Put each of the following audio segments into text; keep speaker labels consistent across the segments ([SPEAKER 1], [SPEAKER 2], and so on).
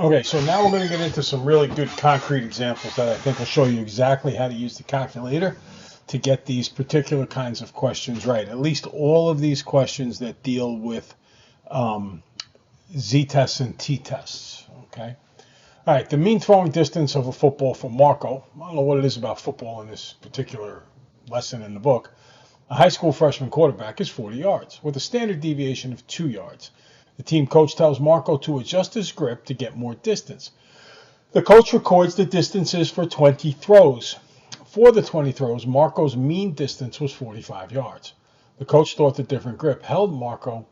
[SPEAKER 1] Okay, so now we're going to get into some really good concrete examples that I think will show you exactly how to use the calculator to get these particular kinds of questions right. At least all of these questions that deal with um, z-tests and t-tests. Okay. All right, the mean throwing distance of a football for Marco. I don't know what it is about football in this particular lesson in the book. A high school freshman quarterback is 40 yards with a standard deviation of 2 yards. The team coach tells Marco to adjust his grip to get more distance. The coach records the distances for 20 throws. For the 20 throws, Marco's mean distance was 45 yards. The coach thought the different grip helped Marco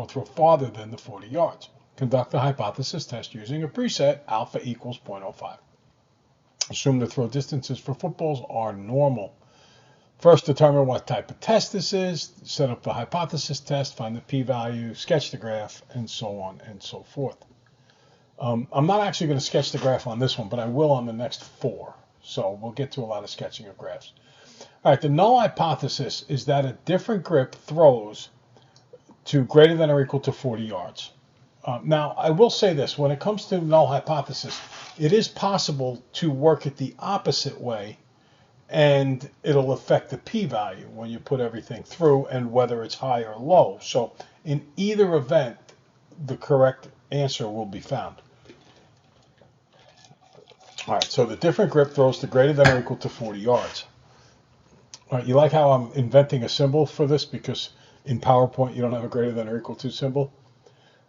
[SPEAKER 1] throw farther than the 40 yards. Conduct the hypothesis test using a preset alpha equals 0.05. Assume the throw distances for footballs are normal. First, determine what type of test this is, set up the hypothesis test, find the p-value, sketch the graph, and so on and so forth. I'm not actually going to sketch the graph on this one, but I will on the next 4. So we'll get to a lot of sketching of graphs. All right, the null hypothesis is that a different grip throws to greater than or equal to 40 yards. Now, I will say this. When it comes to null hypothesis, it is possible to work it the opposite way, and it'll affect the p-value when you put everything through and whether it's high or low. So in either event, the correct answer will be found. All right, so the different grip throws to greater than or equal to 40 yards. All right, you like how I'm inventing a symbol for this because in PowerPoint you don't have a greater than or equal to symbol?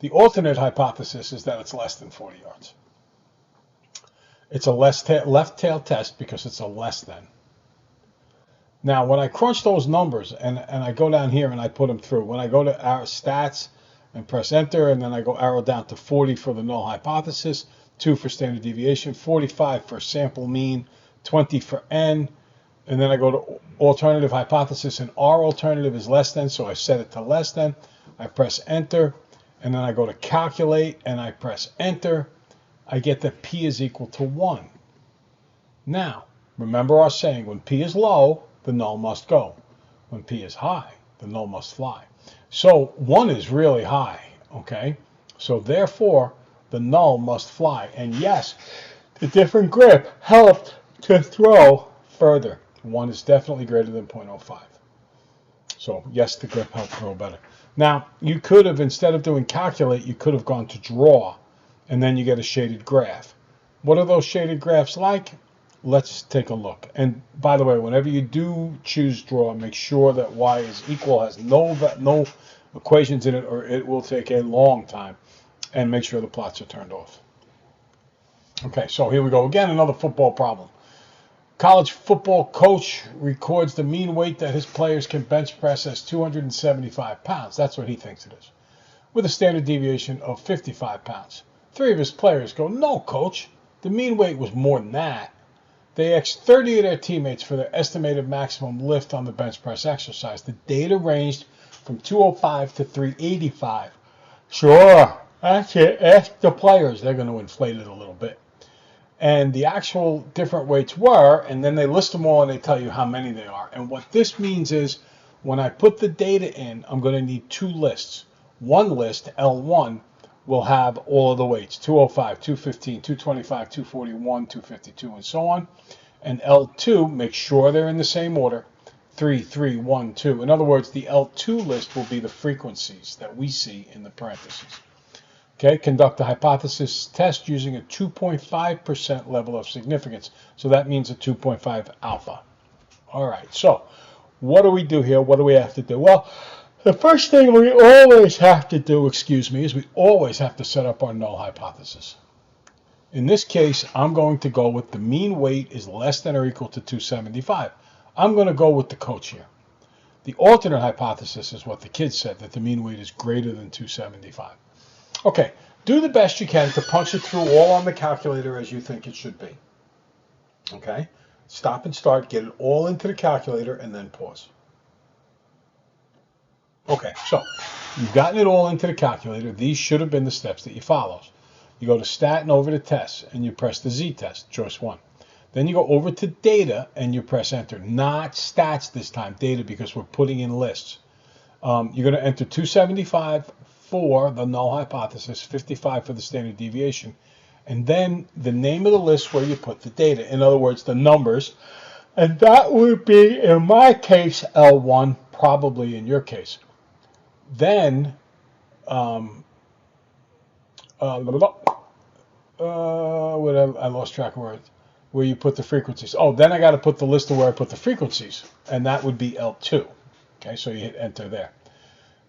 [SPEAKER 1] The alternate hypothesis is that it's less than 40 yards. It's a left tail test because it's a less than. Now, when I crunch those numbers and I go down here and I put them through, when I go to our stats and press enter, and then I go arrow down to 40 for the null hypothesis, 2 for standard deviation, 45 for sample mean, 20 for n, and then I go to alternative hypothesis, and our alternative is less than, so I set it to less than. I press enter, and then I go to calculate, and I press enter. I get that p is equal to 1. Now, remember our saying, when p is low, the null must go. When p is high, the null must fly. So 1 is really high, okay? So therefore, the null must fly. And yes, the different grip helped to throw further. 1 is definitely greater than 0.05. So yes, the grip helped throw better. Now, you could have, instead of doing calculate, you could have gone to draw, and then you get a shaded graph. What are those shaded graphs like? Let's take a look. And by the way, whenever you do choose draw, make sure that y is equal, has no equations in it, or it will take a long time. And make sure the plots are turned off. Okay, so here we go again, another football problem. College football coach records the mean weight that his players can bench press as 275 pounds. That's what he thinks it is, with a standard deviation of 55 pounds. 3 of his players go, no, coach, the mean weight was more than that. They asked 30 of their teammates for their estimated maximum lift on the bench press exercise. The data ranged from 205 to 385. Sure, that's it. Ask the players. They're going to inflate it a little bit. And the actual different weights were, and then they list them all and they tell you how many they are. And what this means is when I put the data in, I'm going to need 2 lists. One list, L1, will have all of the weights, 205, 215, 225, 241, 252, and so on. And L2, make sure they're in the same order, 3, 3, 1, 2. In other words, the L2 list will be the frequencies that we see in the parentheses. Okay, conduct a hypothesis test using a 2.5% level of significance. So that means a 2.5 alpha. All right, so what do we do here? What do we have to do? Well, the first thing we always have to do, is we always have to set up our null hypothesis. In this case, I'm going to go with the mean weight is less than or equal to 275. I'm going to go with the coach here. The alternate hypothesis is what the kids said, that the mean weight is greater than 275. Okay, do the best you can to punch it through all on the calculator as you think it should be. Okay, stop and start, get it all into the calculator, and then pause. Okay, so you've gotten it all into the calculator. These should have been the steps that you follow. You go to Stat and over to Tests, and you press the Z test, choice 1. Then you go over to Data, and you press Enter. Not Stats this time, Data, because we're putting in lists. You're going to enter 275 for the null hypothesis, 55 for the standard deviation, and then the name of the list where you put the data. In other words, the numbers. And that would be, in my case, L1, probably in your case. Then, I lost track of where you put the frequencies. Oh, then I got to put the list of where I put the frequencies, and that would be L2. Okay, so you hit enter there.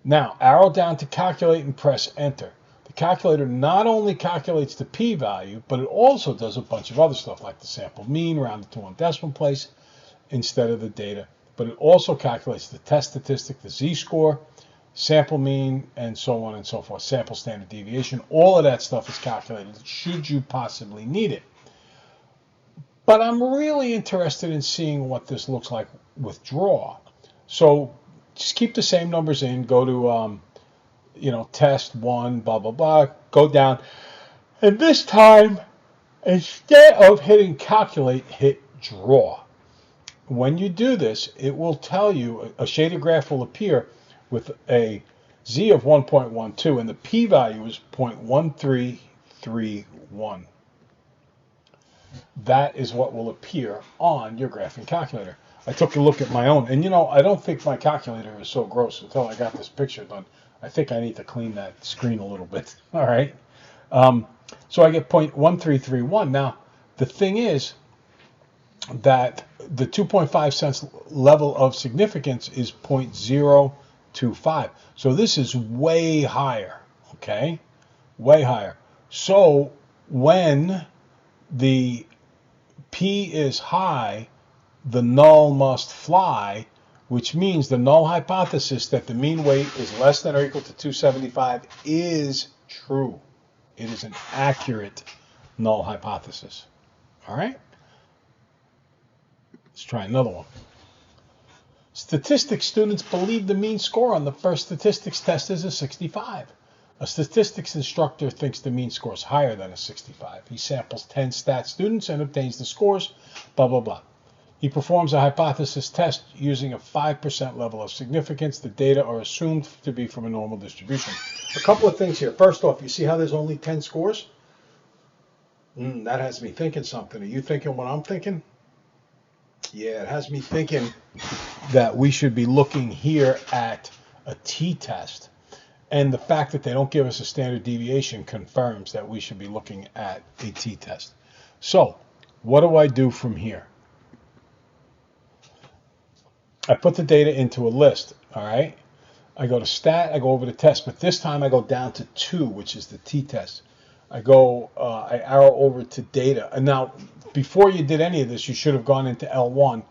[SPEAKER 1] Now, arrow down to calculate and press enter. The calculator not only calculates the p-value, but it also does a bunch of other stuff like the sample mean rounded to one decimal place instead of the data. But it also calculates the test statistic, the z-score, sample mean, and so on and so forth. Sample standard deviation. All of that stuff is calculated should you possibly need it. But I'm really interested in seeing what this looks like with draw. So just keep the same numbers in. Go to test 1, blah, blah, blah. Go down. And this time, instead of hitting calculate, hit draw. When you do this, it will tell you, a shaded graph will appear with a z of 1.12, and the p-value is 0.1331. That is what will appear on your graphing calculator. I took a look at my own, and I don't think my calculator is so gross until I got this picture done. I think I need to clean that screen a little bit. All right. So I get 0.1331. Now, the thing is that the 2.5 cents level of significance is 0.025. So this is way higher, okay? Way higher. So when the P is high, the null must fly, which means the null hypothesis that the mean weight is less than or equal to 275 is true. It is an accurate null hypothesis. All right? Let's try another one. Statistics students believe the mean score on the first statistics test is a 65. A statistics instructor thinks the mean score is higher than a 65. He samples 10 stat students and obtains the scores, blah, blah, blah. He performs a hypothesis test using a 5% level of significance. The data are assumed to be from a normal distribution. A couple of things here. First off, you see how there's only 10 scores? That has me thinking something. Are you thinking what I'm thinking? Yeah, it has me thinking that we should be looking here at a t-test. And the fact that they don't give us a standard deviation confirms that we should be looking at a t-test. So, what do I do from here? I put the data into a list, all right? I go to stat, I go over to test, but this time I go down to 2, which is the t-test. I arrow over to data. And now, before you did any of this, you should have gone into L1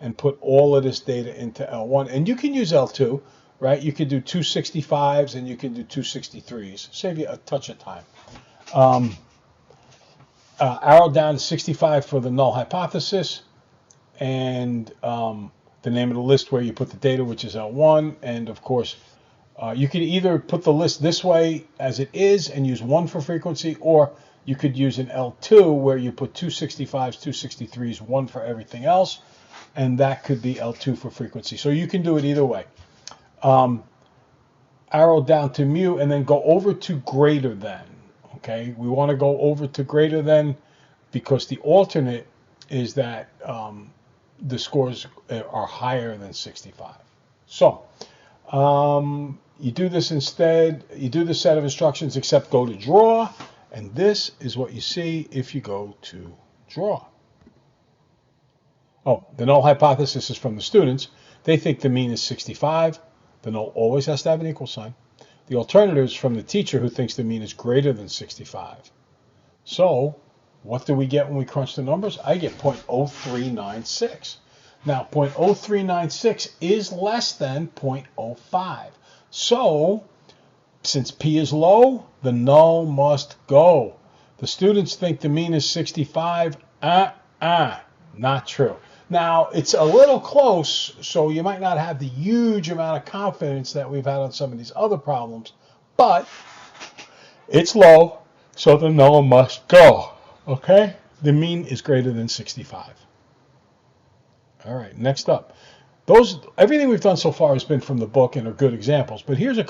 [SPEAKER 1] and put all of this data into L1. And you can use L2, right? You can do 265s and you can do 263s. Save you a touch of time. Arrow down to 65 for the null hypothesis. And the name of the list where you put the data, which is L1. And, of course, you can either put the list this way as it is and use 1 for frequency, or you could use an L2 where you put 265s, 263s, 1 for everything else, and that could be L2 for frequency. So you can do it either way. Arrow down to mu and then go over to greater than. Okay, we want to go over to greater than because the alternate is that the scores are higher than 65. So you do this instead. You do the set of instructions except go to draw. And this is what you see if you go to draw. Oh, the null hypothesis is from the students. They think the mean is 65. The null always has to have an equal sign. The alternative is from the teacher who thinks the mean is greater than 65. So what do we get when we crunch the numbers? I get 0.0396. Now, 0.0396 is less than 0.05. So since P is low, the null must go. The students think the mean is 65. Not true. Now, it's a little close, so you might not have the huge amount of confidence that we've had on some of these other problems, but it's low, so the null must go. Okay? The mean is greater than 65. All right, next up. Everything we've done so far has been from the book and are good examples, but here's a